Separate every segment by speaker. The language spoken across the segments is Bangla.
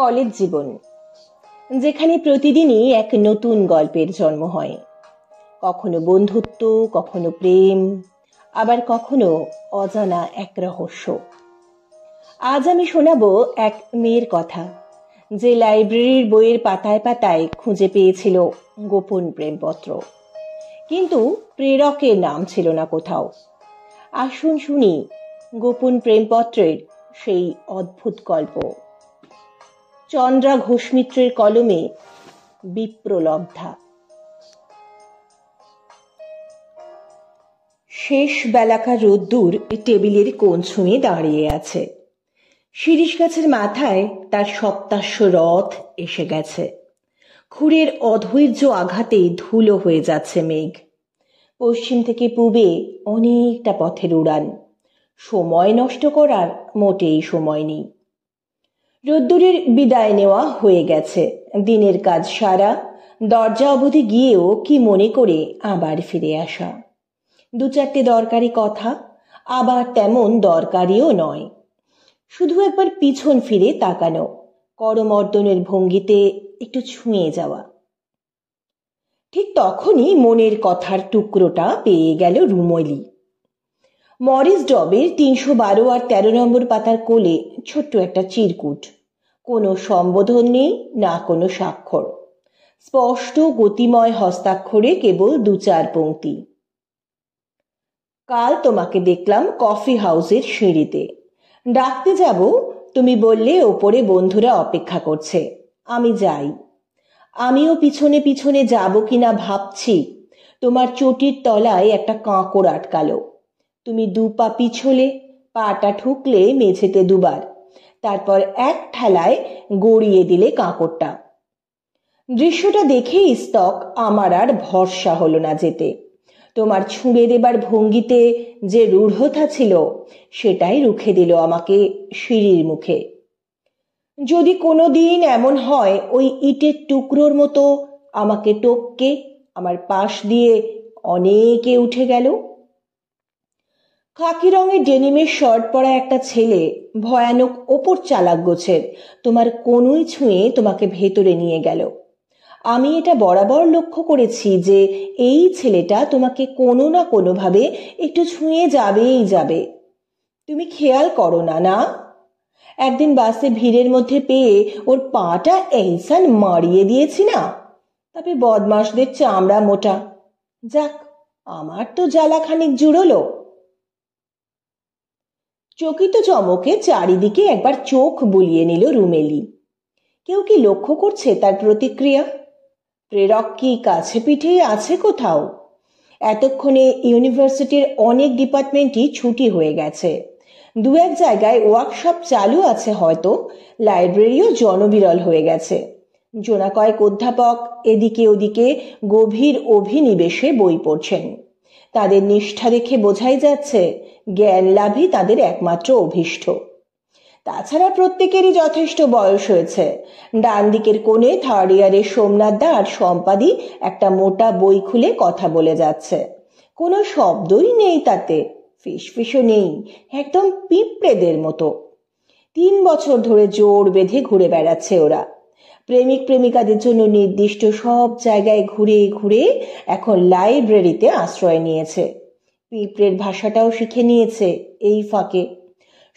Speaker 1: কলেজ জীবন, যেখানে প্রতিদিনই এক নতুন গল্পের জন্ম হয়। কখনো বন্ধুত্ব, কখনো প্রেম, আবার কখনো অজানা এক রহস্য। আজ আমি শোনাবো এক মেয়ের কথা, যে লাইব্রেরির বইয়ের পাতায় পাতায় খুঁজে পেয়েছিল গোপন প্রেমপত্র, কিন্তু প্রেরকের নাম ছিল না কোথাও। আসুন শুনি গোপন প্রেমপত্রের সেই অদ্ভুত গল্প। চন্দ্রা ঘোষ মিত্রের কলমে বিপ্রলব্ধা। শেষ বেলাকার রোদ্দুর টেবিলের কোণ ছুঁয়ে দাঁড়িয়ে আছে। শিরীষ গাছের মাথায় তার সপ্তাশ্য রথ এসে গেছে। খুরের অধৈর্য আঘাতে ধুলো হয়ে যাচ্ছে মেঘ। পশ্চিম থেকে পূবে অনেকটা পথের উড়ান। সময় নষ্ট করার মোটেই সময় নেই। রোদ্দুরের বিদায় নেওয়া হয়ে গেছে। দিনের কাজ সারা, দরজা অবধি গিয়েও কি মনে করে আবার ফিরে আসা। দু চারটে দরকারি কথা, আবার তেমন দরকারিও নয়। শুধু একবার পিছন ফিরে তাকানো, করমর্দনের ভঙ্গিতে একটু ছুঁয়ে যাওয়া। ঠিক তখনই মনের কথার টুকরোটা পেয়ে গেল রুমলি। মরিস ডবের ৩১২ আর ১৩ নম্বর পাতার কোলে ছোট্ট একটা চিরকুট। কোনো সম্বোধন নেই, না কোনো স্বাক্ষর। স্পষ্ট গতিময় হস্তাক্ষরে কেবল ২-৪ পংক্তি। কাল তোমাকে দেখলাম কফি হাউসের সিঁড়িতে। ডাকতে যাব, তুমি বললে ওপরে বন্ধুরা অপেক্ষা করছে। আমি যাই। আমিও পিছনে পিছনে যাব কিনা ভাবছি। তোমার চটির তলায় একটা কাঁকড় আটকালো। তুমি ২ পা পিছলে, পাটা ঠুকলে মেঝেতে ২ বার, তারপর এক ঠেলায় গড়িয়ে দিলে কাঁকড়টা। দৃশ্যটা দেখেই স্তক আমার আর ভরসা হলো না যেতে। তোমার ছুঁড়ে দেবার ভঙ্গিতে যে রূঢ়তা ছিল, সেটাই রুখে দিল আমাকে সিঁড়ির মুখে। যদি কোনো দিন এমন হয় ওই ইটের টুকরোর মতো আমাকে টপকে আমার পাশ দিয়ে অনেকে উঠে গেল। খাকি রঙের ডেনিমের শার্ট পরা একটা ছেলে, ভয়ানক ওপর চালাক গোছের, তোমার কোনোই ছুঁয়ে তোমাকে ভেতরে নিয়ে গেল। আমি এটা বরাবর লক্ষ্য করেছি যে এই ছেলেটা তোমাকে কোনো না কোনোভাবে একটু ছুঁয়ে যাবেই যাবে। তুমি খেয়াল করো না, না? একদিন বাসে ভিড়ের মধ্যে পেয়ে ওর পাটা এইসান মারিয়ে দিয়েছি না? তবে বদমাশদের চামড়া মোটা। যাক, আমার তো জ্বালা খানিক জুড়লো। চকিত চমকে চারিদিকে একবার চোখ বুলিয়ে নিল রুমেলি। কেউ কি লক্ষ্য করছে তার প্রতিক্রিয়া? প্রেরক কি কাছে পিঠেই আছে কোথাও? এতক্ষণে ইউনিভার্সিটির অনেক ডিপার্টমেন্টই ছুটি হয়ে গেছে। ২-১ জায়গায় ওয়ার্কশপ চালু আছে হয়তো। লাইব্রেরিও জনবিরল হয়ে গেছে। জোনা কয়েক অধ্যাপক এদিকে ওদিকে গভীর অভিনিবেশে বই পড়ছেন। তাদের নিষ্ঠা দেখে বোঝাই যাচ্ছে জ্ঞান লাভই তাদের একমাত্র অভীষ্ট। তাছাড়া প্রত্যেকেরই যথেষ্ট বয়স হয়েছে। ডান দিকের কোণে 3rd ইয়ারের সোমনাথ দা আর সম্পাদি একটা মোটা বই খুলে কথা বলে যাচ্ছে। কোনো শব্দই নেই তাতে, ফিসফিসও নেই, একদম পিঁপড়েদের মতো। ৩ বছর ধরে জোর বেঁধে ঘুরে বেড়াচ্ছে ওরা। প্রেমিক প্রেমিকাদের জন্য নির্দিষ্ট সব জায়গায় ঘুরে ঘুরে এখন লাইব্রেরিতে আশ্রয় নিয়েছে। পিঁপড়ের ভাষাটাও শিখে নিয়েছে এই ফাঁকে।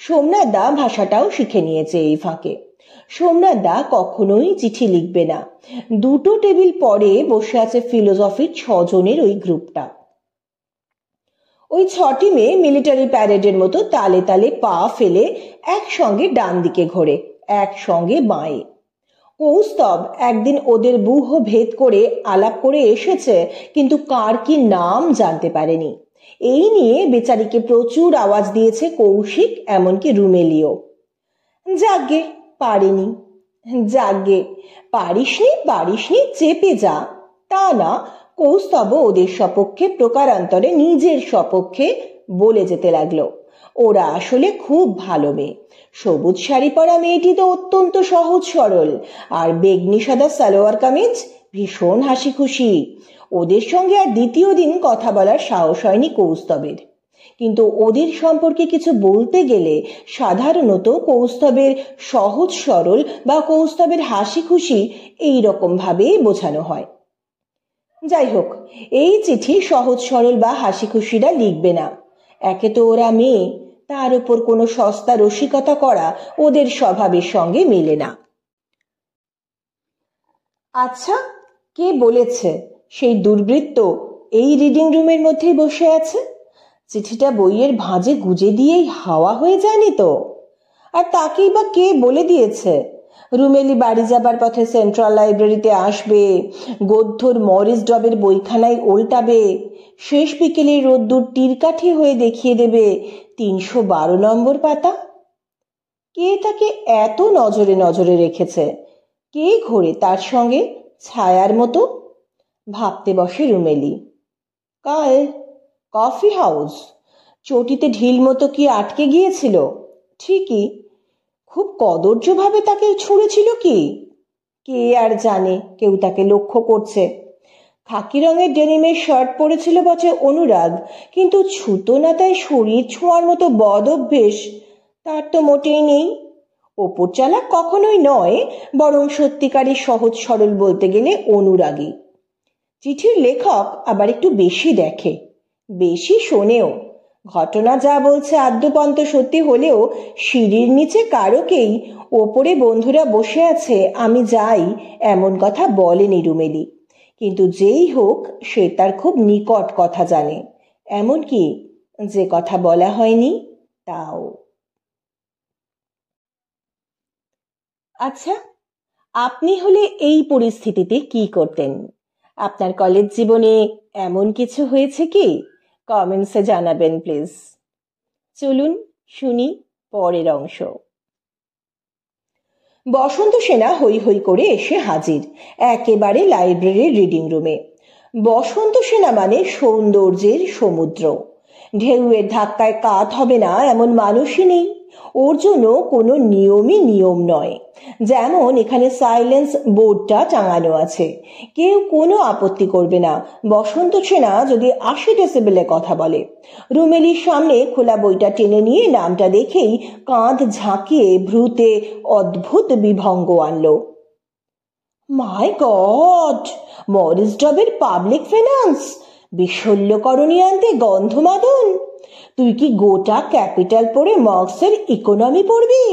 Speaker 1: সোমনাথ দা ভাষাটাও শিখে নিয়েছে এই ফাঁকে। সোমনাথ দা কখনোই চিঠি লিখবে না। 2টো টেবিল পরে বসে আছে ফিলোসফির 6 জনের ওই গ্রুপটা। ওই 6টি মেয়ে মিলিটারি প্যারেডের মতো তালে তালে পা ফেলে একসঙ্গে ডান দিকে ঘোরে, একসঙ্গে বাঁয়ে। কৌস্তব একদিন ওদের বুহ ভেদ করে আলাপ করে এসেছে, কিন্তু কার কি নাম জানতে পারেনি। এই নিয়ে বেচারিকে প্রচুর আওয়াজ দিয়েছে কৌশিক, এমনকি রুমেলিও। যাগ্গে পারেনি। যাগ্গে পারিসনি চেপে যা, তা না, কৌস্তব ওদের সপক্ষে প্রকারান্তরে নিজের সপক্ষে বলে যেতে লাগলো। ওরা আসলে খুব ভালো মেয়ে। সবুজ শাড়ি পরা মেয়েটি তো অত্যন্ত সহজ সরল, আর বেগনি সাদা সালোয়ার কামিজ ভীষণ হাসি খুশি। ওদের সঙ্গে আর দ্বিতীয় দিন কথা বলার সাহস হয়নি কৌস্তবের। কিন্তু ওদের সম্পর্কে কিছু বলতে গেলে সাধারণত কৌস্তবের সহজ সরল বা কৌস্তবের হাসি খুশি এইরকম ভাবেই বোঝানো হয়। যাই হোক, এই চিঠি সহজ সরল বা হাসি খুশিরা লিখবে না। একে তো ওরা মেয়ে, তার উপর কোনো সস্তা রসিকতা করা ওদের স্বভাবের সঙ্গে মেলে না। আচ্ছা, কে বলেছে সেই দুর্বৃত্ত এই রিডিং রুমের মধ্যেই বসে আছে? চিঠিটা বইয়ের ভাঁজে গুজে দিয়েই হাওয়া হয়ে যায়নি তো? আর তাকেই বা কে বলে দিয়েছে রুমেলি বাড়ি যাবার পথে সেন্ট্রাল লাইব্রেরিতে আসবে, গদ্যর মরিস ডবের বইখানায় ওল্টাবে, শেষ বিকেলে রোদ্দুর তীরকাঠি হয়ে দেখিয়ে দেবে 312 নম্বর পাতা? কে তাকে এত নজরে নজরে রেখেছে? কে ঘোরে তার সঙ্গে ছায়ার মতো? ভাবতে বসে রুমেলি। কাল কফি হাউস, চটিতে ঢিল মতো কি আটকে গিয়েছিল? ঠিকই, খুব কদর্যভাবে তাকে ছুঁড়েছিল কি? কে আর জানে কেউ তাকে লক্ষ্য করছে। খাকি রঙের ডেনিমের শার্ট পরেছিল বটে অনুরাগ, কিন্তু ছুতো না তাই শরীর ছোঁয়ার মতো বদ অভ্যেস তার তো মোটেই নেই। ওপর চালাক কখনোই নয়, বরং সত্যিকারই সহজ সরল বলতে গেলে অনুরাগী। চিঠির লেখক আবার একটু বেশি দেখে, বেশি শোনেও। ঘটনা যা বলছে আদ্যপন্ত সত্যি হলেও সিঁড়ির নিচে কারোকেই ওপরে বন্ধুরা বসে আছে আমি যাই এমন কথা বলেনি রুমেলি। কিন্তু যেই হোক সে তার খুব নিকট কথা জানে, এমনকি যে কথা বলা হয়নি তাও। আচ্ছা, আপনি হলে এই পরিস্থিতিতে কি করতেন? আপনার কলেজ জীবনে এমন কিছু হয়েছে কি? কমেন্টসে জানাবেন প্লিজ। চলুন শুনি পরের অংশ। বসন্ত সেনা হৈ হৈ করে এসে হাজির একেবারে লাইব্রেরির রিডিং রুমে। বসন্ত সেনা মানে সৌন্দর্যের সমুদ্র। ঢেউয়ের ধাক্কায় কাত হবে না এমন মানুষই নেই। ওর জন্য কোনো নিয়মই নিয়ম নয়। যেমন এখানে সাইলেন্স বোর্ডটা টাঙানো আছে, কেউ কোনো আপত্তি করবে না বসন্ত সেনা যদি 80 ডেসিবেলে কথা বলে। রুমেলির সামনে খোলা বইটা টেনে নিয়ে নামটা দেখেই কাঁধ ঝাঁকিয়ে ভ্রুতে অদ্ভুত বিভঙ্গ আনলো। মাই গড, মরিস ডবের পাবলিক ফিনান্স, বিশল্যকরণী আনতে গন্ধমাদন। তুই কি গোটা ক্যাপিটাল পড়ে মার্কসের ইকোনমি পড়বি?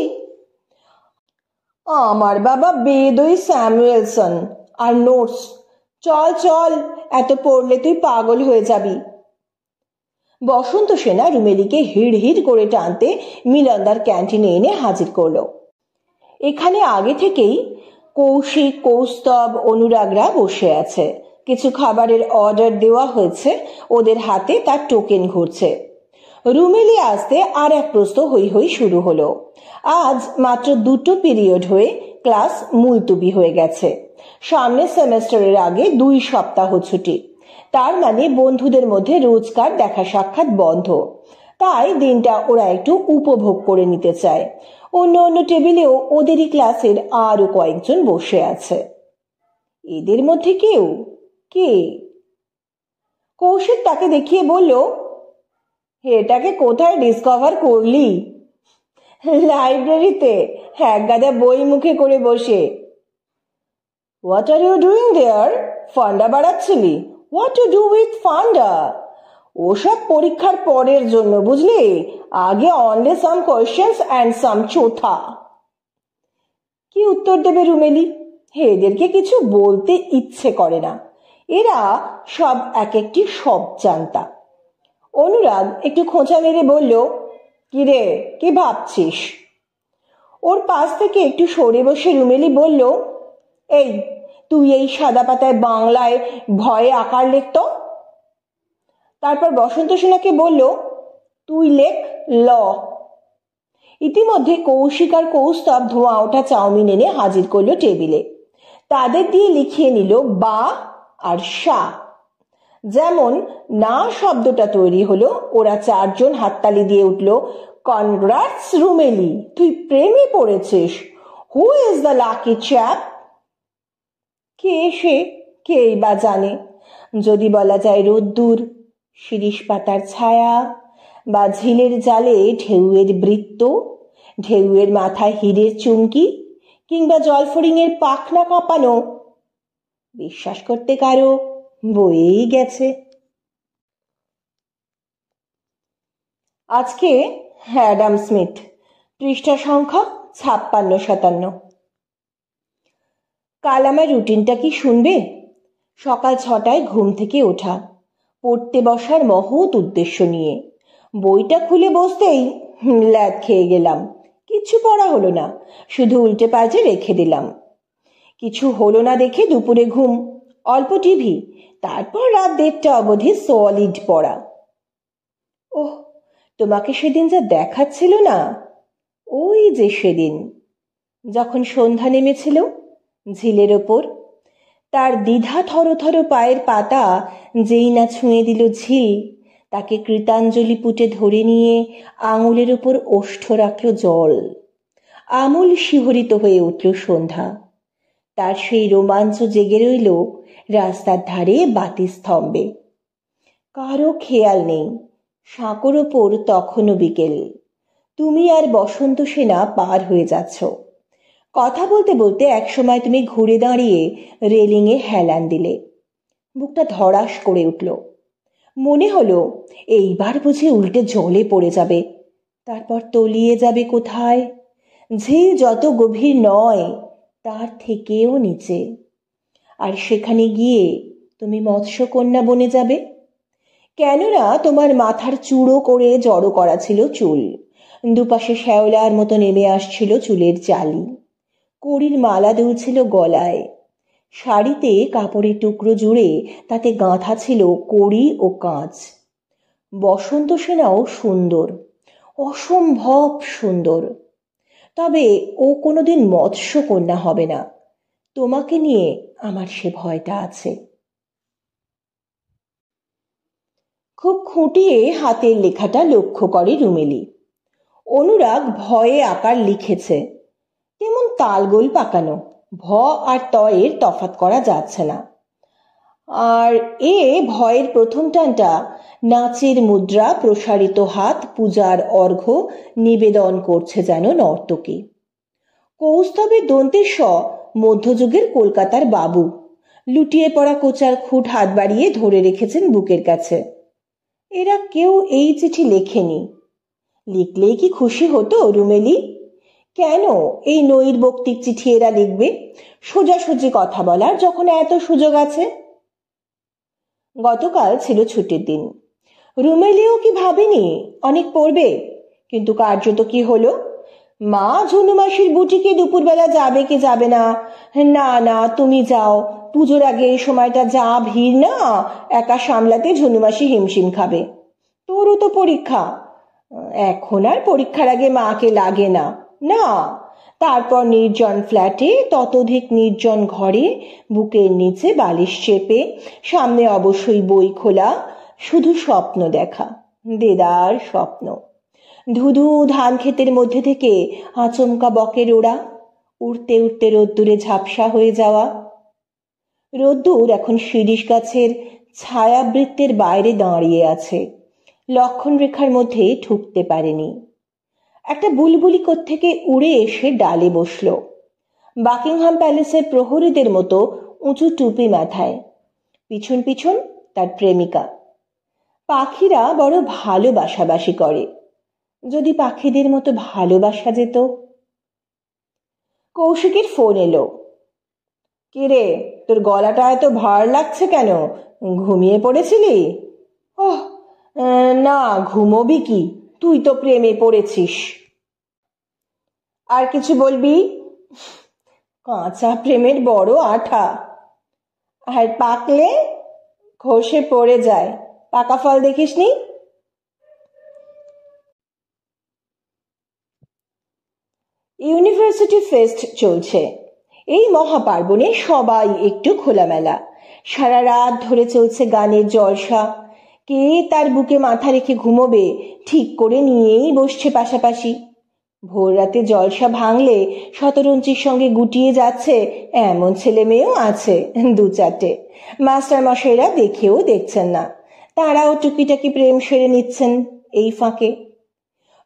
Speaker 1: আমার বাবা বেদই স্যামুয়েলসন আর নোটস। চল চল, এত পড়লে তুই পাগল হয়ে যাবি। বসন্ত সেনা রুমেলিকে হিড় হিড় করে টানতে মিলনদার ক্যান্টিনে এনে হাজির করলো। এখানে আগে থেকেই কৌশিক, কৌস্তব, অনুরাগরা বসে আছে। কিছু খাবারের অর্ডার দেওয়া হয়েছে, ওদের হাতে তার টোকেন ঘুরছে। রুমেলি আসতে আর এক প্রস্ত হৈ হৈ শুরু হলো। আজ মাত্র 2টো পিরিয়ড হয়ে ক্লাস মুলতুবি হয়ে গেছে। সামনের সেমেস্টারের আগে 2 সপ্তাহ ছুটি। তার মানে বন্ধুদের মধ্যে রোজকার দেখা সাক্ষাৎ বন্ধ। তাই দিনটা ওরা একটু উপভোগ করে নিতে চায়। অন্য অন্য টেবিলেও ওদেরই ক্লাসের আরো কয়েকজন বসে আছে। এদের মধ্যে কেউ কে? কৌশিক তাকে দেখিয়ে বলল, এটাকে কোথায় ডিসকভার করলি? লাইব্রেরিতে এক গাদা বই মুখে করে বসে। What are you doing there? Funda বাড়াচ্ছিলি? What to do with funda? ওসব পরীক্ষার পরের জন্য, বুঝলি? আগে only some questions and some চোথা। কি উত্তর দেবে রুমেলি? এদেরকে কিছু বলতে ইচ্ছে করে না। এরা সব এক একটি সব জানতা। অনুরাগ একটু খোঁচা মেরে বলল, কিরে, কি ভাবছিস? ওর পাশ থেকে একটু সরে বসে রুমেলি বলল, এই তুই এই সাদা পাতায় বাংলায় ভয়ে আকার লিখত। তারপর বসন্ত সেনাকে বলল, তুই লেখ ল। ইতিমধ্যে কৌশিক আর কৌস্তব ধোঁয়া ওঠা চাউমিন এনে হাজির করলো টেবিলে। তাদের দিয়ে লিখিয়ে নিল বা আর সা। যেমন না শব্দটা তৈরি হলো, ওরা 4 জন হাততালি দিয়ে উঠল, কনগ্রাটস রুমেলি, তুই প্রেমে পড়েছিস। Who is the lucky chap? কে সে? কেই বা জানে। যদি বলা যায় রোদ্দুর, শিরিষ পাতার ছায়া, বা ঝিলের জালে ঢেউয়ের বৃত্ত, ঢেউয়ের মাথায় হীরের চুমকি, কিংবা জলফড়িংয়ের পাখনা কাঁপানো, বিশ্বাস করতে কারো বয়েই গেছে। আজকে অ্যাডাম স্মিথ, পৃষ্ঠা সংখ্যা 56-57। কাল আমার রুটিনটা কি শুনবে? সকাল 6টায় ঘুম থেকে ওঠা, পড়তে বসার মহৎ উদ্দেশ্য নিয়ে। বইটা খুলে বসতেই ল্যাদ খেয়ে গেলাম। কিছু পড়া হলো না, শুধু উল্টে পাল্টে রেখে দিলাম। কিছু হলো না দেখে দুপুরে ঘুম, অল্প টিভি, তারপর রাত 1:30 অবধি সলিড পড়া। ওহ, তোমাকে সেদিন যা দেখাচ্ছিল না, ওই যে সেদিন যখন সন্ধ্যা নেমেছিল ঝিলের ওপর, তার দ্বিধা থরথর পায়ের পাতা যেই না ছুঁয়ে দিল ঝিল, তাকে কৃতাঞ্জলি পুটে ধরে নিয়ে আঙুলের ওপর ওষ্ঠ রাখল জল। আমূল শিহরিত হয়ে উঠল সন্ধ্যা। তার সেই রোমাঞ্চ জেগে রইল রাস্তার ধারে বাতি স্তম্ভে। কারো খেয়াল নেই, সাঁকোর ওপর তখনও বিকেল। তুমি আর বসন্ত সেনা পার হয়ে যাচ্ছ। কথা বলতে বলতে একসময় তুমি ঘুরে দাঁড়িয়ে রেলিংয়ে হেলান দিলে। বুকটা ধড়াস করে উঠল। মনে হলো এইবার বুঝি উল্টে জলে পড়ে যাবে, তারপর তলিয়ে যাবে কোথায়, ঝিল যত গভীর নয় তার থেকেও নিচে। আর সেখানে গিয়ে তুমি মৎস্যকন্যা বনে যাবে। কেননা তোমার মাথার চূড়ো করে জড়ো করা ছিল চুল, দুপাশে শ্যাওলার মতো নেমে আসছিল চুলের জালি, কড়ির মালা দুলছিল গলায়, শাড়িতে কাপড়ের টুকরো জুড়ে তাতে গাঁথা ছিল কড়ি ও কাঁচ। বসন্ত সেনাও সুন্দর, অসম্ভব সুন্দর। তবে ও কোনোদিন মৎস্যকন্যা হবে না। তোমাকে নিয়ে আমার সে ভয়টা আছে। খুব খুঁটিয়ে হাতের লেখাটা লক্ষ্য করে রুমেলি। অনুরাগ ভয়ে আকার লিখেছে, তেমন তালগোল পাকানো, ভ আর ত এর তফাৎ করা যাচ্ছে না। আর এ ভয়ের প্রথম টানটা নাচের মুদ্রা, প্রসারিত হাত, পূজার অর্ঘ্য নিবেদন করছে যেন নর্তকী। কৌস্তবের দন্তের স মধ্যযুগের কলকাতার বাবু লুটিয়ে পড়া কোচার খুঁট হাত বাড়িয়ে ধরে রেখেছেন বুকের কাছে। এরা কেউ এই চিঠি লেখেনি। লিখলেই কি খুশি হতো রুমেলি? কেন এই নৈর্বক্তিক চিঠি এরা লিখবে, সোজাসুজি কথা বলার, যখন এত সুযোগ আছে? গতকাল ছিল ছুটির দিন। রুমেলিও কি ভাবেনি অনেক পড়বে? কিন্তু কার্যত কি হলো, মা ঝুনুমাসির বুটিকে দুপুরবেলা যাবে কি যাবে না, না না তুমি যাও, পুজোর আগে এই সময়টা যা ভিড় না, একা সামলাতে ঝুনুমাসি হিমশিম খাবে। তোরও তো পরীক্ষা। এখন আর পরীক্ষার আগে মাকে লাগে না, না। তারপর নির্জন ফ্ল্যাটে, ততোধিক নির্জন ঘরে, বুকের নিচে বালিশ চেপে, সামনে অবশ্যই বই খোলা, শুধু স্বপ্ন দেখা, দেদার স্বপ্ন। ধুধু ধান ক্ষেতের মধ্যে থেকে আচমকা বকের ওড়া, উড়তে উড়তে রোদ্দুরে ঝাপসা হয়ে যাওয়া। রোদ্দুর এখন শিরিষ গাছের ছায়াবৃত্তের বাইরে দাঁড়িয়ে আছে, লক্ষণ রেখার মধ্যে ঢুকতে পারেনি। একটা বুলবুলি কোত্থেকে উড়ে এসে ডালে বসল, বাকিংহাম প্যালেসের প্রহরীদের মতো উঁচু টুপি মাথায়, পিছন পিছন তার প্রেমিকা। পাখিরা বড় ভালোবাসাবাসি করে, যদি পাখিদের মতো ভালোবাসা যেত। কৌশিকের ফোন এলো। কিরে, তোর গলাটা এত ভার লাগছে কেন? ঘুমিয়ে পড়েছিলি? ওহ না, ঘুমোবি কি, তুই তো প্রেমে পড়েছিস। আর কিছু বলবি? কাঁচা প্রেমের বড় আঠা, আর পাকলে খসে পড়ে যায়। পাকা ফল দেখিসনি? ইউনিভার্সিটি ফেস্ট চলছে। এই মহাপার্বণে সবাই একটু খোলামেলা। সারা রাত ধরে চলছে গানের জলসা। কে তার বুকে মাথা রেখে ঘুমোবে ঠিক করে নিয়েই বসছে পাশাপাশি। ভোর রাতে জলসা ভাঙলে শতরঞ্চির সঙ্গে গুটিয়ে যাচ্ছে এমন ছেলে মেয়েও আছে 2-4টে। মাস্টার মশাইরা দেখেও দেখছেন না, তারাও টুকিটাকি প্রেম সেরে নিচ্ছেন এই ফাঁকে।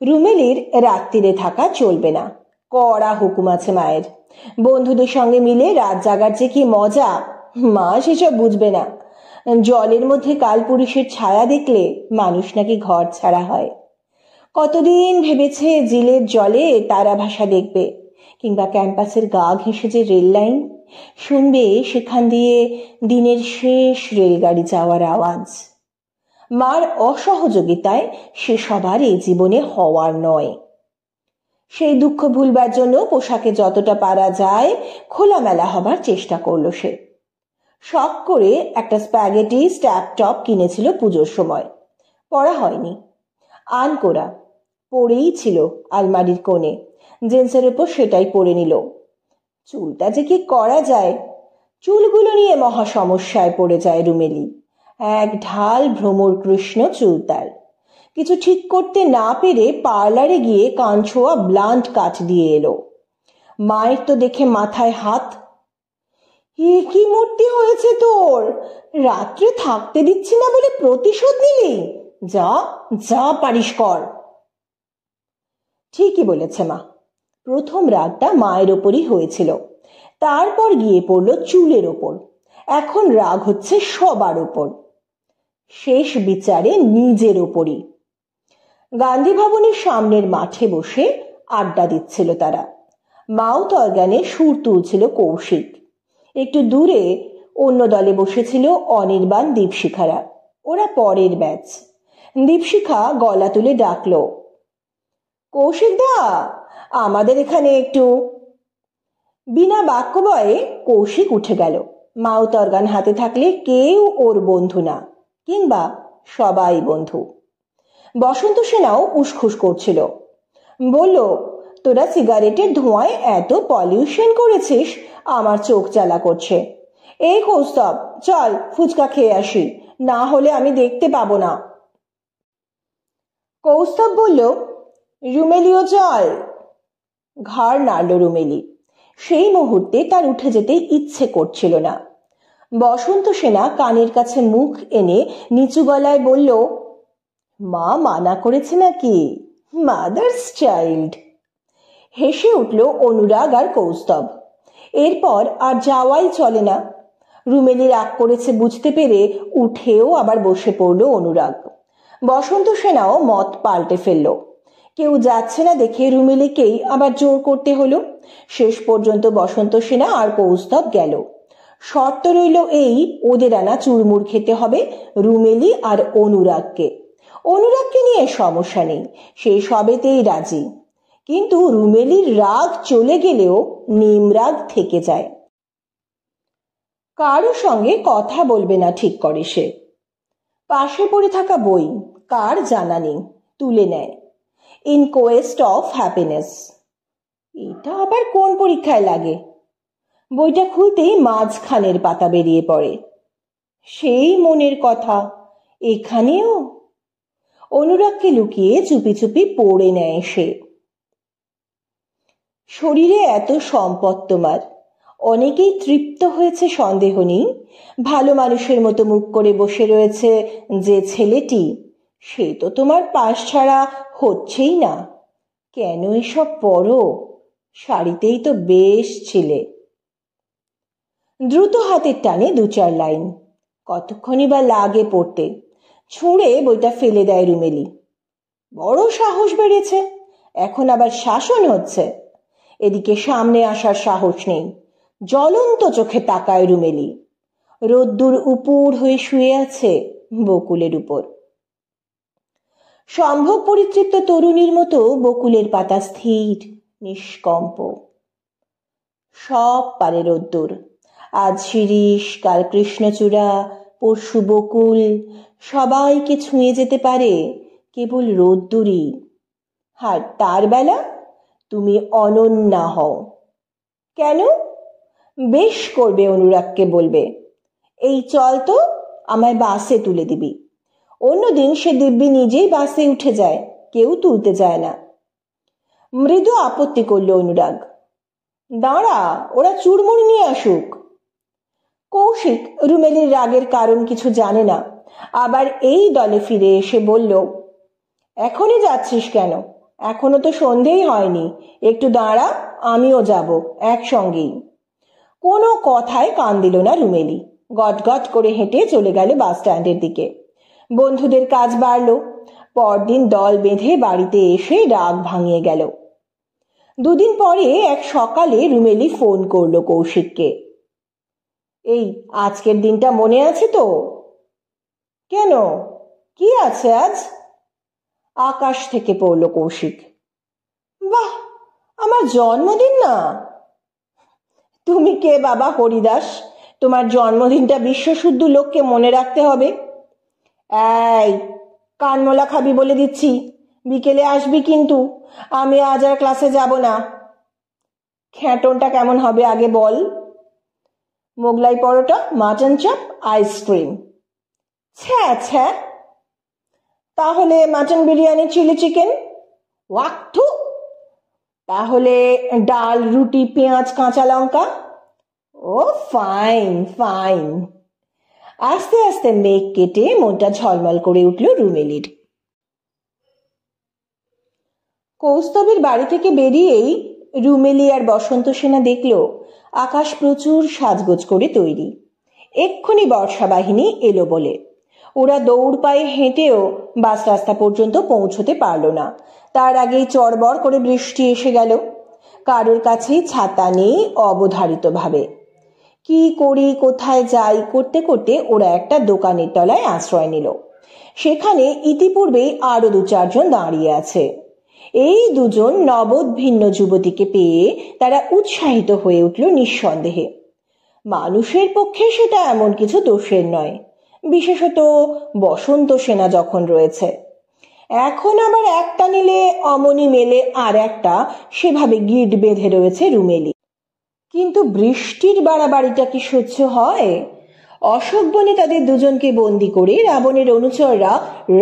Speaker 1: রুমেলির রাত্রিরে থাকা চলবে না, কড়া হুকুম আছে মায়ের। বন্ধুদের সঙ্গে মিলে রাত জাগার যে কি মজা, মা সেসব বুঝবে না। জলের মধ্যে কালপুরুষের ছায়া দেখলে মানুষ নাকি ঘর ছাড়া হয়। কতদিন ভেবেছে জিলের জলে তারা ভাসা দেখবে, কিংবা ক্যাম্পাসের গা ঘেঁষে যে রেল লাইন, শুনবে সেখান দিয়ে দিনের শেষ রেলগাড়ি যাওয়ার আওয়াজ। মার অসহযোগিতায় সে সবার এই জীবনে হওয়ার নয়। সেই দুঃখ ভুলবার জন্য পোশাকে যতটা পারা যায় খোলামেলা হবার চেষ্টা করলো সে। শখ করে একটা স্প্যাগেটি স্ট্যাপ টপ কিনেছিল পুজোর সময়, পরা হয়নি, আনকোরা পরেই ছিল আলমারির কোণে। জেন্সের উপর সেটাই পরে নিল। চুলটা যে কি করা যায়, চুলগুলো নিয়ে মহা সমস্যায় পড়ে যায় রুমেলি। এক ঢাল ভ্রমর কৃষ্ণ চুল তার। কিছু ঠিক করতে না পেরে পার্লারে গিয়ে কানছোয়া ব্লান্ট কাট দিয়ে এলো। মায়ের তো দেখে মাথায় হাত। এ কি মূর্তি হয়েছে তোর, রাত্রে থাকতে দিচ্ছি না বলে প্রতিশোধ নিলি? যা যা পারিস কর। ঠিকই বলেছে মা। প্রথম রাগটা মায়ের ওপরই হয়েছিল, তারপর গিয়ে পড়ল চুলের ওপর, এখন রাগ হচ্ছে সবার ওপর, শেষ বিচারে নিজের ওপরই। গান্ধী ভবনের সামনের মাঠে বসে আড্ডা দিচ্ছিল তারা। মাউথ অর্গানে সুর তুলছিল কৌশিক। একটু দূরে অন্য দলে বসেছিল অনির্বাণ দীপশিখারা, ওরা পরের ব্যাচ। দীপশিখা গলা তুলে ডাকলো, কৌশিক দা, আমাদের এখানে একটু। বিনা বাক্য বয়ে কৌশিক উঠে গেল। মাউথ অর্গান হাতে থাকলে কেউ ওর বন্ধু না, কিংবা সবাই বন্ধু। বসন্ত সেনাও উসখুস করছিল, বলল, তোরা সিগারেটের ধোঁয়ায় এত পলিউশন করেছিস, আমার চোখ জ্বালা করছে। এই কৌস্তব, চল ফুচকা খেয়ে আসি, না হলে আমি দেখতে পাবো না। কৌস্তব বলল, রুমেলিও চল। ঘাড় নাড়ল রুমেলি। সেই মুহূর্তে তার উঠে যেতে ইচ্ছে করছিল না। বসন্ত সেনা কানের কাছে মুখ এনে নিচু গলায় বলল, মা মানা করেছে নাকি? Mother's child. হেসে উঠল অনুরাগ আর কৌস্তব। এরপর আর যাওয়াই চলে না। রুমেলি রাগ করেছে বুঝতে পেরে উঠেও আবার বসে পড়ল অনুরাগ। বসন্ত সেনাও মত পাল্টে ফেলল। কেউ যাচ্ছে না দেখে রুমেলিকেই আবার জোর করতে হলো। শেষ পর্যন্ত বসন্ত সেনা আর কৌস্তব গেল। শর্ত রইল এই, ওদের আনা চুরমুর খেতে হবে রুমেলি আর অনুরাগকে। অনুরাগকে নিয়ে সমস্যা নেই, সে সবেতেই রাজি। কিন্তু রুমেলির রাগ চলে গেলেও নিমরাগ থেকে যায়। কারো সঙ্গে কথা বলবে না ঠিক করে সে। পাশে পড়ে থাকা বই কার জানা নেই, তুলে নেয়। In Quest of happiness. এটা আবার কোন পরীক্ষায় লাগে? বইটা খুলতেই মাঝখানের পাতা বেরিয়ে পড়ে। সেই মনের কথা এখানেও। অনুরাগকে লুকিয়ে চুপি চুপি পড়ে নেয় সে। শরীরে এত সম্পদ তোমার, অনেকেই তৃপ্ত হয়েছে সন্দেহ নেই। ভালো মানুষের মতো মুখ করে বসে রয়েছে যে ছেলেটি, সে তো তোমার পাশ ছাড়া হচ্ছেই না। কেন এসব পরো? শাড়িতেই তো বেশ ছিলে। দ্রুত হাতের টানে দু চার লাইন, কতক্ষণই বা লাগে পড়তে। ছুঁড়ে বইটা ফেলে দেয় রুমেলি। বড় সাহস বেড়েছে, এখন আবার শাসন হচ্ছে। এদিকে সামনে আসার সাহস নেই। জ্বলন্ত চোখে তাকায় রুমেলি। রোদ্দুর উপুর হয়ে শুয়ে আছে বকুলের উপর। সম্ভোগ পরিতৃপ্ত তরুণীর মতো বকুলের পাতা স্থির নিষ্কম্প। সব পারে রোদ্দুর। আজ শিরীষ, কাল কৃষ্ণচূড়া, পরশু বকুল, সবাইকে ছুঁয়ে যেতে পারে কেবল রোদ্দুরই। আর তার বেলা তুমি অনন্যা হও। কেন? বেশ করবে অনুরাগকে বলবে, এই চল তো, আমায় বাসে তুলে দিবি। অন্যদিন সে দিব্যি নিজেই বাসে উঠে যায়, কেউ তুলতে যায় না। মৃদু আপত্তি করল অনুরাগ। দাঁড়া, ওরা চুরমুর নিয়ে আসুক। কৌশিক রুমেলির রাগের কারণ কিছু জানে না। আবার এই দলে ফিরে এসে বলল, এখনই যাচ্ছিস কেন? এখনো তো সন্ধেই হয়নি। একটু দাঁড়া, আমিও যাব একসঙ্গেই। কোনো কথায় কান দিল না রুমেলি। গটগট করে হেঁটে চলে গেল বাস স্ট্যান্ডের দিকে। বন্ধুদের কাজ বাড়ল। পরদিন দল বেঁধে বাড়িতে এসে রাগ ভাঙিয়ে গেল। দুদিন পরে এক সকালে রুমেলি ফোন করলো কৌশিককে। এই আজকের দিনটা মনে আছে তো? কেন, কি আছে আজ? আকাশ থেকে পড়ল কৌশিক। বাহ, আমার জন্মদিন না? তুমি কে বাবা হরিদাস? তোমার জন্মদিনটা বিশ্বশুদ্ধ লোককে মনে রাখতে হবে? এই, কানমোলা খাবি বলে দিচ্ছি। বিকেলে আসবি কিন্তু। আমি আজ আর ক্লাসে যাব না। খ্যাটনটা কেমন হবে আগে বল? মোগলাই পরোটা, মাটন চাপ, আইসক্রিম। ছ্যা ছ্যা। তাহলে মাটন বিরিয়ানি, চিলি চিকেন। ওয়াক্থু। তাহলে ডাল, রুটি, পেঁয়াজ, কাঁচা লঙ্কা। ও ফাইন ফাইন। আস্তে আস্তে মেঘ কেটে মনটা ঝলমল করে উঠল রুমেলির। কৌস্তবের বাড়ি থেকে বেরিয়েই রুমেলি আর বসন্ত সেনা দেখল আকাশ প্রচুর সাজগোজ করে তৈরি। এক্ষুনি বর্ষা বাহিনী এলো বলে। ওরা দৌড় পায়ে হেঁটেও বাস রাস্তা পর্যন্ত পৌঁছতে পারল না। তার আগেই চড়বড় করে বৃষ্টি এসে গেল। কারোর কাছেই ছাতা নেই অবধারিতভাবে। কি করি, কোথায় যাই করতে করতে ওরা একটা দোকানের তলায় আশ্রয় নিল। সেখানে ইতিপূর্বেই আরো 2-4 জন দাঁড়িয়ে আছে। এই দুজন নবদ ভিন্ন যুবতীকে পেয়ে তারা উৎসাহিত হয়ে উঠল নিঃসন্দেহে। মানুষের পক্ষে সেটা এমন কিছু দোষের নয়, বিশেষত বসন্ত সেনা যখন রয়েছে। এখন আবার একটা নিলে অমনি মেলে আর একটা, সেভাবে গিট বেঁধে রয়েছে রুমেলি। কিন্তু বৃষ্টির বাড়াবাড়িটা কি সহ্য হয়? অশোক বনে তাদের দুজনকে বন্দি করে রাবণের অনুচররা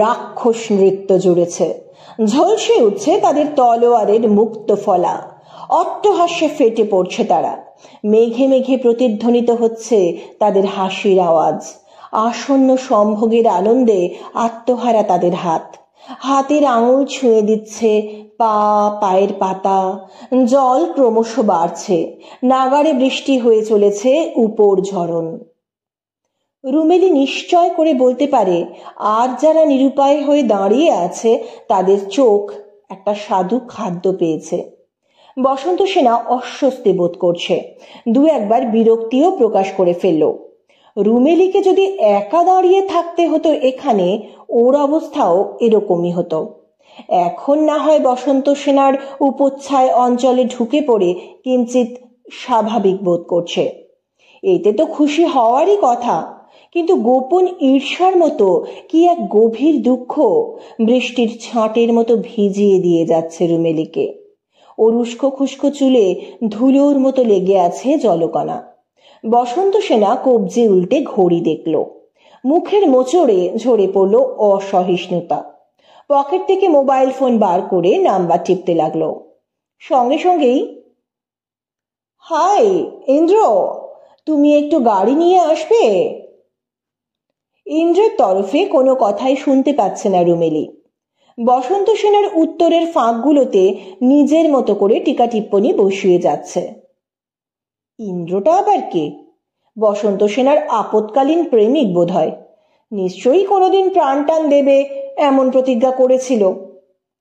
Speaker 1: রাক্ষস নৃত্য জুড়েছে। ঝলসে উঠছে তাদের তলোয়ারের মুক্ত ফলা। অট্টহাস্যে ফেটে পড়ছে তারা। মেঘে মেঘে প্রতিধ্বনিত হচ্ছে তাদের হাসির আওয়াজ। আসন্ন সম্ভোগের আনন্দে আত্মহারা তাদের হাত। হাতের আঙুল ছুঁয়ে দিচ্ছে পা, পায়ের পাতা। জল ক্রমশ বাড়ছে। নাগাড়ে বৃষ্টি হয়ে চলেছে উপর ঝরণ। রুমেলি নিশ্চয় করে বলতে পারে আর যারা নিরুপায় হয়ে দাঁড়িয়ে আছে তাদের চোখ একটা স্বাদু খাদ্য পেয়েছে। বসন্ত সেনা অস্বস্তি বোধ করছে। 2-1 বার বিরক্তিও প্রকাশ করে ফেলল। রুমেলিকে যদি একা দাঁড়িয়ে থাকতে হতো এখানে, ওর অবস্থাও এরকমই হতো। এখন না হয় বসন্ত সেনার উপচ্ছায় অঞ্চলে ঢুকে পড়ে কিঞ্চিত স্বাভাবিক বোধ করছে। এতে তো খুশি হওয়ারই কথা, কিন্তু গোপন ঈর্ষার মতো কি এক গভীর দুঃখ বৃষ্টির ছাঁটের মতো ভিজিয়ে দিয়ে যাচ্ছে রুমেলিকে। ওর উস্কো খুস্কো চুলে ধুলোর মতো লেগে আছে জলকণা। বসন্ত সেনা কবজি উল্টে ঘড়ি দেখল। মুখের মোচড়ে ঝরে পড়ল অসহিষ্ণুতা। পকেট থেকে মোবাইল ফোন বার করে নাম্বার টিপতে লাগলো। সঙ্গে সঙ্গেই, হাই ইন্দ্র, তুমি একটু গাড়ি নিয়ে আসবে? ইন্দ্রের তরফে কোনো কথাই শুনতে পাচ্ছে না রুমেলি। বসন্ত সেনার উত্তরের ফাঁকগুলোতে নিজের মতো করে টিকা টিপ্পনি বসিয়ে যাচ্ছে। ইন্দ্রটা আবার কে? বসন্ত সেনার আপৎকালীন প্রেমিক বোধ হয়। নিশ্চয়ই কোনোদিন প্রাণ টান দেবে এমন প্রতিজ্ঞা করেছিল।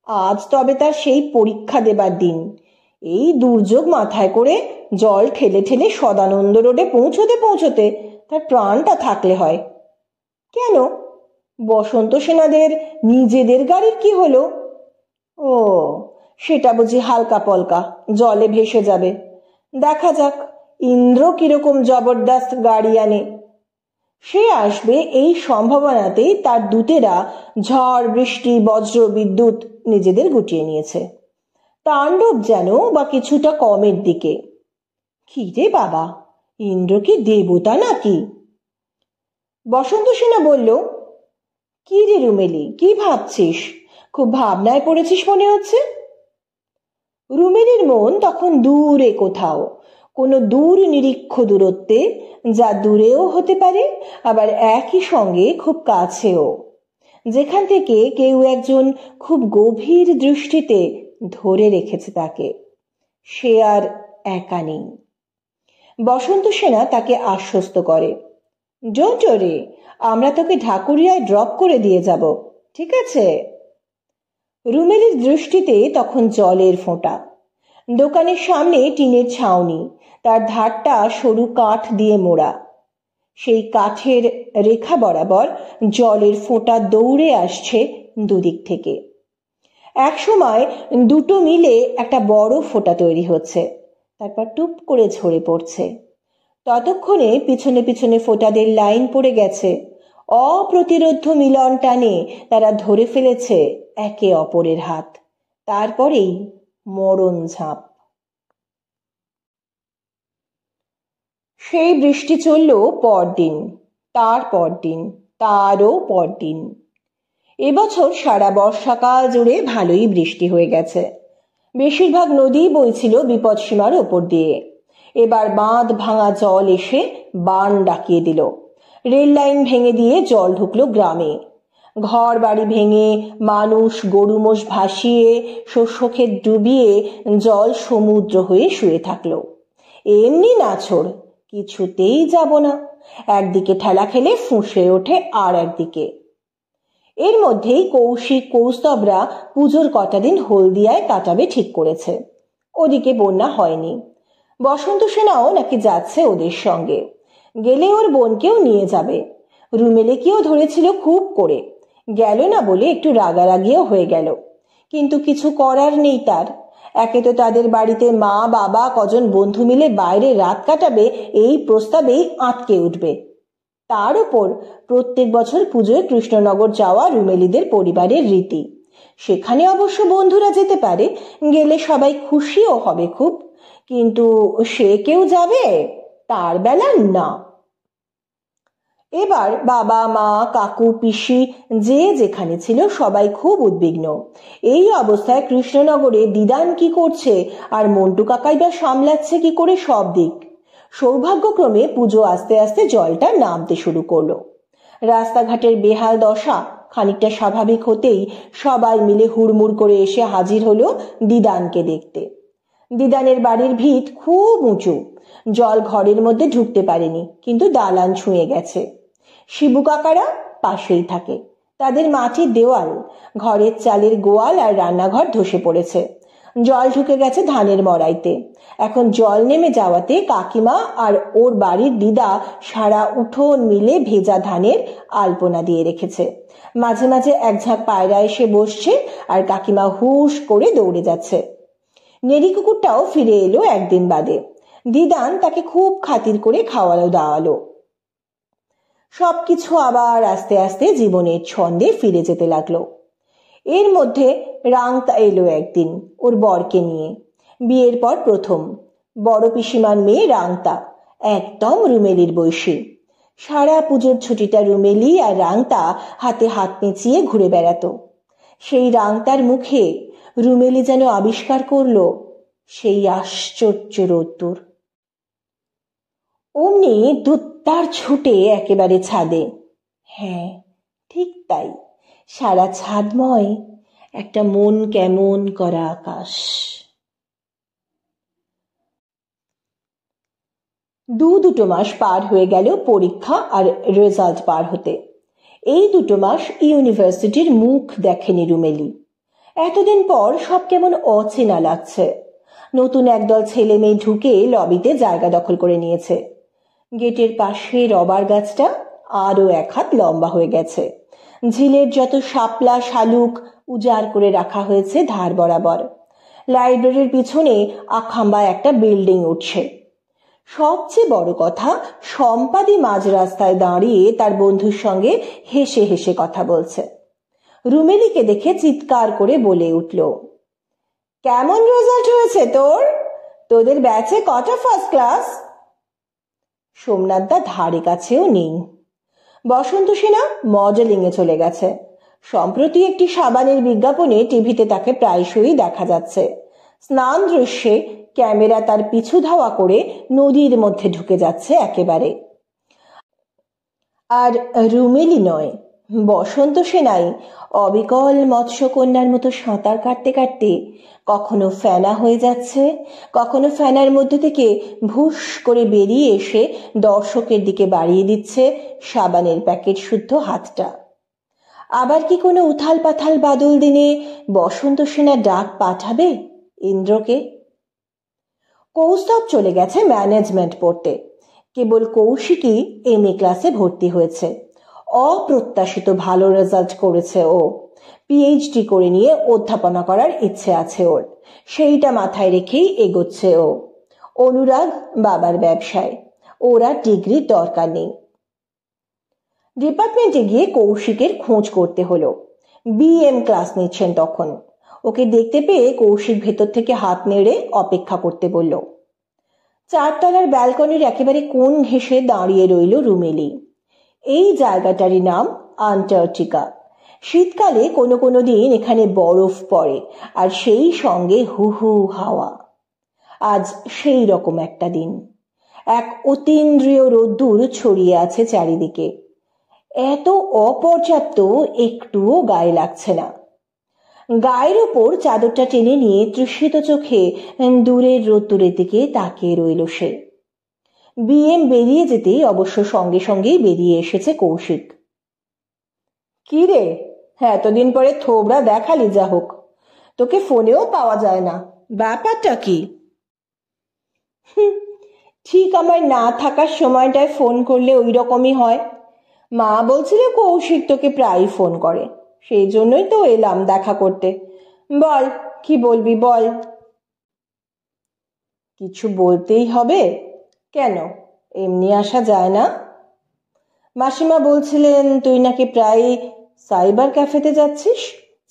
Speaker 1: আজ তবে তার সেই পরীক্ষা দেবার দিন। এই দুর্যোগ মাথায় করে জল ঠেলে ঠেলে সদানন্দ রোডে পৌঁছতে পৌঁছতে তার প্রাণটা থাকলে হয়। কেন, বসন্ত সেনাদের নিজেদের গাড়ির কি হলো? ও, সেটা বুঝি হালকা পলকা জলে ভেসে যাবে। দেখা যাক ইন্দ্র কিরকম জবরদস্ত গাড়ি আনে। সে আসবে এই সম্ভাবনাতেই তার দূতেরা ঝড়, বৃষ্টি, বজ্র, বিদ্যুৎ নিজেদের গুটিয়ে নিয়েছে। তাণ্ডব যেন বা কিছুটা কমের দিকে। কি রে বাবা, ইন্দ্র কি দেবতা নাকি? বসন্ত সেনা বলল, কি রে রুমেলি, কি ভাবছিস? খুব ভাবনায় পড়েছিস মনে হচ্ছে। রুমেলির মন তখন দূরে কোথাও, কোনো দূর নিরীক্ষ দূরত্বে, যা দূরেও হতে পারে আবার একই সঙ্গে খুব কাছেও। যেখান থেকে কেউ একজন খুব গভীর দৃষ্টিতে ধরে রেখেছে তাকে। সে আর একা নেই। বসন্ত সেনা তাকে আশ্বস্ত করে, ডোন্ট ওয়ারি, আমরা তোকে ঢাকুরিয়ায় ড্রপ করে দিয়ে যাব, ঠিক আছে? রুমেলির দৃষ্টিতে তখন জলের ফোঁটা। দোকানের সামনে টিনের ছাউনি, তার ধারটা সরু কাঠ দিয়ে মোড়া। সেই কাঠের রেখা বরাবর জলের ফোঁটা দৌড়ে আসছে দুদিক থেকে। একসময় দুটো মিলে একটা বড় ফোঁটা তৈরি হচ্ছে, তারপর টুপ করে ঝরে পড়ছে। ততক্ষণে পিছনে পিছনে ফোঁটাদের লাইন পড়ে গেছে। অপ্রতিরোধ্য মিলন টানে তারা ধরে ফেলেছে একে অপরের হাত। তারপরেই মরণ ঝাঁপ। সেই বৃষ্টি চলল পরদিন, তার পরদিন, তারও পরদিন। এবছর সারা বর্ষাকাল জুড়ে ভালোই বৃষ্টি হয়ে গেছে। বেশিরভাগ নদী বইছিল বিপদসীমার ওপর দিয়ে। এবার বাঁধ ভাঙা জল এসে বান ডাকিয়ে দিল। রেল লাইন ভেঙে দিয়ে জল ঢুকলো গ্রামে। ঘর বাড়ি ভেঙে, মানুষ গরু মোষ ভাসিয়ে, শস্যক্ষেত ডুবিয়ে জল সমুদ্র হয়ে শুয়ে থাকলো। এমনি নাছোড়, কিছুতেই যাব না। একদিকে ঠেলা খেলে ফুঁসে ওঠে আর একদিকে। এর মধ্যেই কৌশিক কৌস্তবরা পুজোর কটা দিন হলদিয়ায় কাটাবে ঠিক করেছে। ওদিকে বন্যা হয়নি। বসন্ত সেনাও নাকি যাচ্ছে ওদের সঙ্গে। গেলে ওর বোনকেও নিয়ে যাবে। রুমেলিকেও ধরেছিল খুব করে, গেল না বলে একটু রাগারাগিও হয়ে গেল। কিন্তু কিছু করার নেই তার। একে তো তাদের বাড়িতে মা বাবা কজন বন্ধু মিলে বাইরে রাত কাটাবে এই প্রস্তাবেই আটকে উঠবে। তার উপর প্রত্যেক বছর পুজোয় কৃষ্ণনগর যাওয়া রুমেলিদের পরিবারের রীতি। সেখানে অবশ্য বন্ধুরা যেতে পারে, গেলে সবাই খুশিও হবে খুব। কিন্তু সে কেউ যাবে? তার বেলা না। এবার বাবা মা কাকু পিসি যে যেখানে ছিল সবাই খুব উদ্বিগ্ন। এই অবস্থায় কৃষ্ণনগরে দিদান কি করছে আর মন্টু কাকাই বা সামলাচ্ছে কি করে সব দিক। সৌভাগ্যক্রমে পুজো আস্তে আস্তে জলটা নামতে শুরু করলো। রাস্তাঘাটের বেহাল দশা খানিকটা স্বাভাবিক হতেই সবাই মিলে হুড়মুড় করে এসে হাজির হলো দিদানকে দেখতে। দিদানের বাড়ির ভিত খুব উঁচু, জল ঘরের মধ্যে ঢুকতে পারেনি, কিন্তু দালান ছুঁয়ে গেছে। শিবু কাকারা পাশেই থাকে। তাদের মাটির দেওয়াল, ঘরের চালের গোয়াল আর রান্নাঘর ধসে পড়েছে। জল ঢুকে গেছে ধানের মড়াইতে। এখন জল নেমে যাওয়াতে কাকিমা আর ওর বাড়ির দিদা সারা উঠোন মিলে ভেজা ধানের আলপনা দিয়ে রেখেছে। মাঝে মাঝে এক ঝাঁক পায়রা এসে বসছে আর কাকিমা হুশ করে দৌড়ে যাচ্ছে। নেড়ি কুকুরটাও ফিরে এলো একদিন বাদে। দিদান তাকে খুব খাতির করে খাওয়ালো দাওয়ালো। সবকিছু আবার আস্তে আস্তে জীবনের ছন্দে ফিরে যেতে লাগলো। এর মধ্যে রাংতা এলো একদিন ওর বরকে নিয়ে। বিয়ের পর প্রথম। বড় পিসিমার মেয়ে রাংতা, একদম রুমেলির বয়সী। সারা পুজোর ছুটিটা রুমেলি আর রাংতা হাতে হাত নেচিয়ে ঘুরে বেড়াতো। সেই রাংতার মুখে রুমেলি যেন আবিষ্কার করলো সেই আশ্চর্য রোদ্দুর। অমনি দুত্তার ছুটে একেবারে ছাদে। হ্যাঁ, ঠিক তাই, সারা ছাদময় একটা মন কেমন করা আকাশ। দুটো মাস পার হয়ে গেল পরীক্ষা আর রেজাল্ট পার হতে। এই দুটো মাস ইউনিভার্সিটির মুখ দেখেনি রুমেলি। এতদিন পর সব কেমন অচেনা লাগছে। নতুন একদল ছেলে মেয়ে ঢুকে লবিতে জায়গা দখল করে নিয়েছে। গেটের পাশে রবার গাছটা আরো এক হাত লম্বা হয়ে গেছে। ঝিলের যত শাপলা শালুক উজাড় করে রাখা হয়েছে ধার বরাবর। লাইব্রেরির পিছনে আখাম্বা একটা বিল্ডিং উঠছে। সবচেয়ে বড় কথা, সম্পাদি মাঝ রাস্তায় দাঁড়িয়ে তার বন্ধুর সঙ্গে হেসে হেসে কথা বলছে। রুমেলিকে দেখে চিৎকার করে বলে উঠল, কেমন রেজাল্ট হয়েছে তোর? তোদের ব্যাচে কটা ফার্স্ট ক্লাস? সোমনাথদা ধারে কাছেও নেই। বসন্ত সেনা মডেলিং এ চলে গেছে। সম্প্রতি একটি সাবানের বিজ্ঞাপনে টিভিতে তাকে প্রায়শই দেখা যাচ্ছে। স্নান দৃশ্যে ক্যামেরা তার পিছু ধাওয়া করে নদীর মধ্যে ঢুকে যাচ্ছে একেবারে। আর রুমেলি নয়, বসন্ত সেনাই অবিকল মৎস্যকন্যার মতো সাঁতার কাটতে কাটতে কখনো ফেনা হয়ে যাচ্ছে, কখনো ফেনার মধ্যে থেকে ভুস করে বেরিয়ে এসে দর্শকের দিকে বাড়িয়ে দিচ্ছে সাবানের প্যাকেট শুদ্ধ হাতটা। আবার কি কোনো উথাল পাথাল বাদল দিনে বসন্ত সেনা ডাক পাঠাবে ইন্দ্রকে? কৌস্তব চলে গেছে ম্যানেজমেন্ট পড়তে। কেবল কৌশিকই এমএ ক্লাসে ভর্তি হয়েছে। অপ্রত্যাশিত ভালো রেজাল্ট করেছে ও। পিএইচডি করে নিয়ে অধ্যাপনা করার ইচ্ছে আছে ওর। সেইটা মাথায় রেখেই এগোচ্ছে ও। অনুরাগ বাবার ব্যবসায়, ওরা ডিগ্রির দরকার নেই। ডিপার্টমেন্টে গিয়ে কৌশিকের খোঁজ করতে হলো। বিএম ক্লাস নিচ্ছেন তখন। ওকে দেখতে পেয়ে কৌশিক ভেতর থেকে হাত নেড়ে অপেক্ষা করতে বলল। 4 তলার ব্যালকনির একেবারে কোণ ঘেঁষে দাঁড়িয়ে রইল রুমেলি। এই জায়গাটারই নাম আন্টার্কটিকা। শীতকালে কোনো কোনো দিন এখানে বরফ পড়ে, আর সেই সঙ্গে হু হু হাওয়া। আজ সেই রকম একটা দিন। এক অতীন্দ্রিয় রোদ্দুর ছড়িয়ে আছে চারিদিকে। এত অপর্যাপ্ত একটুও গায়ে লাগছে না। গায়ের উপর চাদরটা টেনে নিয়ে তৃষিত চোখে দূরের রোদ্দুরের দিকে তাকিয়ে রইল সে। বিএম বেরিয়ে যেতেই অবশ্য সঙ্গে সঙ্গেই বেরিয়ে এসেছে কৌশিক। কি রে, এতদিন পরে থোবড়া দেখালি, যা হোক। তোকে ফোনেও পাওয়া যায় না, ব্যাপারটা কি? ঠিক আমার না থাকার সময়টায় ফোন করলে ওই রকমই হয়। মা বলছিল কৌশিক তোকে প্রায়ই ফোন করে, সেই জন্যই তো এলাম দেখা করতে। বল, কি বলবি বল। কিছু বলতেই হবে? কেন, এমনি আসা যায় না? মাসিমা বলছিলেন তুই নাকি প্রায় সাইবার ক্যাফেতে যাচ্ছিস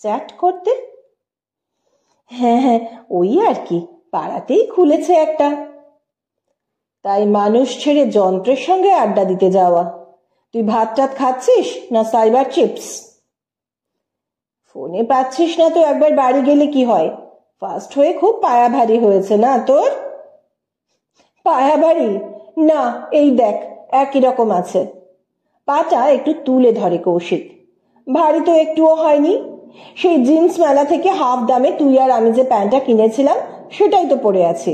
Speaker 1: চ্যাট করতে। হ্যাঁ, ওই আর কি, পাড়াতেই খুলেছে একটা। তাই মানুষ ছেড়ে যন্ত্রের সঙ্গে আড্ডা দিতে যাওয়া। তুই ভাত টাত খাচ্ছিস না সাইবার চিপস? ফোনে পাচ্ছিস না তো একবার বাড়ি গেলে কি হয়? ফার্স্ট হয়ে খুব পায়া ভারী হয়েছে না তোর? পায়া ভারী না, এই দেখ একই রকম আছে। পাটা একটু তুলে ধরে কৌশিক। ভারী তো একটুও হয়নি। সেই জিন্স মেলা থেকে হাফ দামে তুই আর আমি যে প্যান্টটা কিনেছিলাম সেটাই তো পরে আছি।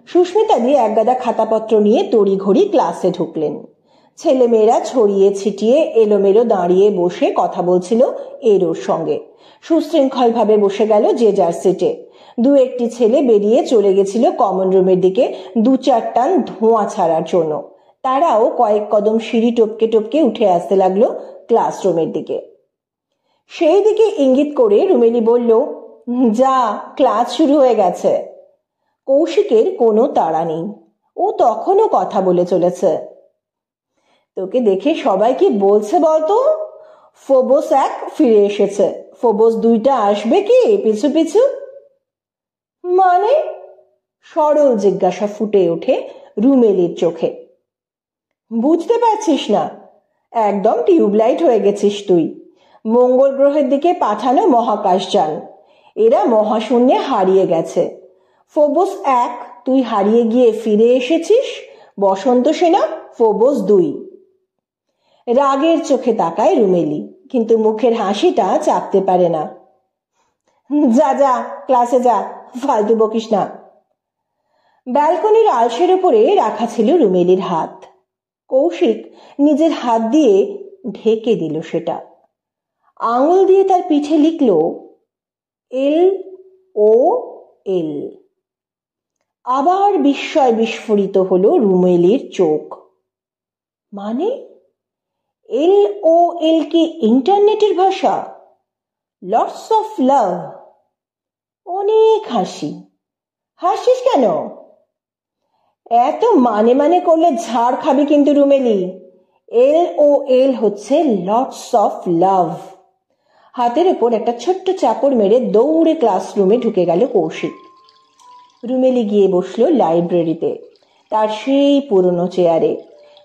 Speaker 1: সুস্মিতা দিয়ে একগাদা খাতাপত্র নিয়ে তড়িঘড়ি ক্লাসে ঢুকলেন। ছেলেমেয়েরা ছড়িয়ে ছিটিয়ে এলোমেলো দাঁড়িয়ে বসে কথা বলছিল এর ওর সঙ্গে। সুশৃঙ্খল ভাবে বসে গেল যে যার সিটে। দু একটি ছেলে বেরিয়ে চলে গেছিল কমন রুমের দিকে 2-4 টান ধোঁয়া ছাড়ার জন্য। তারাও কয়েক কদম সিঁড়ি টপকে টপকে উঠে আসতে লাগলো ক্লাসরুমের দিকে। সেই দিকে ইঙ্গিত করে রুমেলি বলল, যা, ক্লাস শুরু হয়ে গেছে। কৌশিকের কোনো তাড়া নেই, ও তখনও কথা বলে চলেছে। তোকে দেখে সবাই কি বলছে বলতো? ফোবোস 1 ফিরে এসেছে, ফোবোস 2টা আসবে কি পিছু পিছু? মানে? সরল জিজ্ঞাসা ফুটে ওঠে রুমেলির চোখে। বুঝতে পারছিস না? একদম টিউবলাইট হয়ে গেছিস তুই। মঙ্গল গ্রহের দিকে পাঠানো মহাকাশযান, এরা মহাশূন্যে হারিয়ে গেছে। ফোবোস 1 তুই হারিয়ে গিয়ে ফিরে এসেছিস, বসন্ত সেনা ফোবোস 2। রাগের চোখে তাকায় রুমেলি, কিন্তু মুখের হাসিটা চাপতে পারে না। যা যা, ক্লাসে যা, ফালতু বকিস না। ব্যালকনির আলসের উপরে রাখা ছিল রুমেলির হাত। কৌশিক নিজের হাত দিয়ে ঢেকে দিল সেটা। আঙুল দিয়ে তার পিঠে লিখল LOL। আবার বিস্ময় বিস্ফোরিত হলো রুমেলির চোখ। মানে LOL কি ইন্টারনেটের ভাষা? Lots of love. অনেক হাসি। হাসিস কেন? এত মানে মানে করলে ঝাড় খাবি কিন্তু রুমেলি। LOL হচ্ছে লটস অফ লাভ। হাতের উপর একটা ছোট্ট চাপড় মেরে দৌড়ে ক্লাসরুমে ঢুকে গেল কৌশিক। রুমেলি গিয়ে বসলো লাইব্রেরিতে, তার সেই পুরনো চেয়ারে,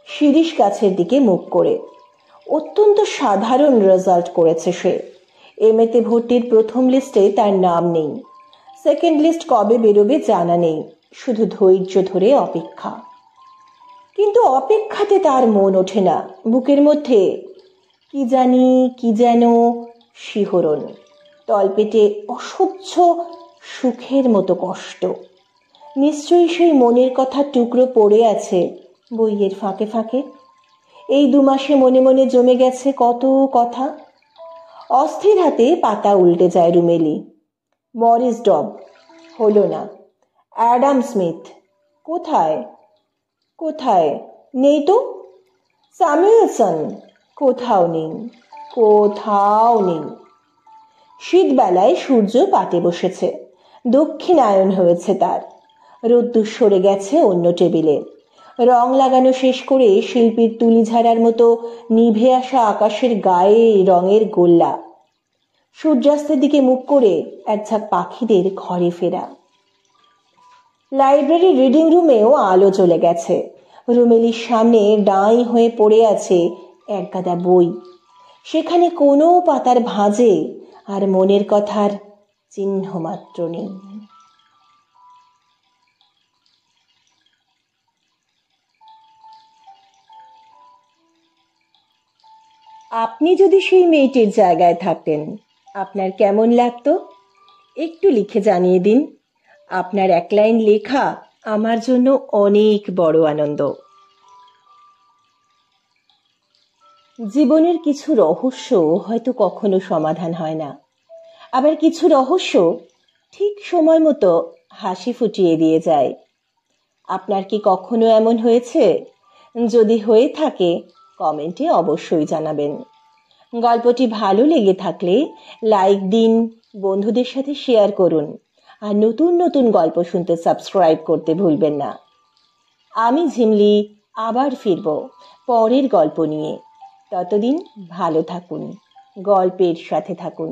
Speaker 1: শিরিষ গাছের দিকে মুখ করে। অত্যন্ত সাধারণ রেজাল্ট করেছে সে। এমএতে ভর্তির প্রথম লিস্টে তার নাম নেই। সেকেন্ড লিস্ট কবে বেরোবে জানা নেই, শুধু ধৈর্য ধরে অপেক্ষা। কিন্তু অপেক্ষাতে তার মন ওঠে না। বুকের মধ্যে কি যেন শিহরণ, তলপেটে অসহ্য সুখের মতো কষ্ট। নিশ্চয়ই সেই মনের কথা টুকরো পড়ে আছে বইয়ের ফাঁকে ফাঁকে। এই 2 মাসে মনে মনে জমে গেছে কত কথা। অস্থির হাতে পাতা উল্টে যায় রুমেলি। মরিস ডব হলো না। অ্যাডাম স্মিথ কোথায়? কোথায় নেই তো। স্যামুয়েলসন কোথাও নেই, কোথাও নেই। শীতবেলায় সূর্য পাটে বসেছে, দক্ষিণায়ন হয়েছে তার। রোদ্দুর সরে গেছে অন্য টেবিলে। রং লাগানো শেষ করে শিল্পীর তুলি ঝাড়ার মতো নিভে আসা আকাশের গায়ে রঙের গোল্লা। সূর্যাস্তের দিকে মুখ করে এক ঝাঁক পাখিদের ঘরে ফেরা। লাইব্রেরি রিডিং রুমেও আলো জ্বলে গেছে। রুমেলির সামনে ডাঁই হয়ে পড়ে আছে এক গাদা বই। সেখানে কোনো পাতার ভাঁজে আর মনের কথার চিহ্ন মাত্র নেই। আপনি যদি সেই মেয়েটির জায়গায় থাকতেন, আপনার কেমন লাগতো? একটু লিখে জানিয়ে দিন। আপনার এক লাইন লেখা আমার জন্য অনেক বড় আনন্দ। জীবনের কিছু রহস্য হয়তো কখনো সমাধান হয় না, আবার কিছু রহস্য ঠিক সময় মতো হাসি ফুটিয়ে দিয়ে যায়। আপনার কি কখনো এমন হয়েছে? যদি হয়ে থাকে কমেন্টে অবশ্যই জানাবেন। গল্পটি ভালো লেগে থাকলে লাইক দিন, বন্ধুদের সাথে শেয়ার করুন, আর নতুন নতুন গল্প শুনতে সাবস্ক্রাইব করতে ভুলবেন না। আমি ঝিমলি আবার ফিরব পরের গল্প নিয়ে। ততদিন ভালো থাকুন, গল্পের সাথে থাকুন।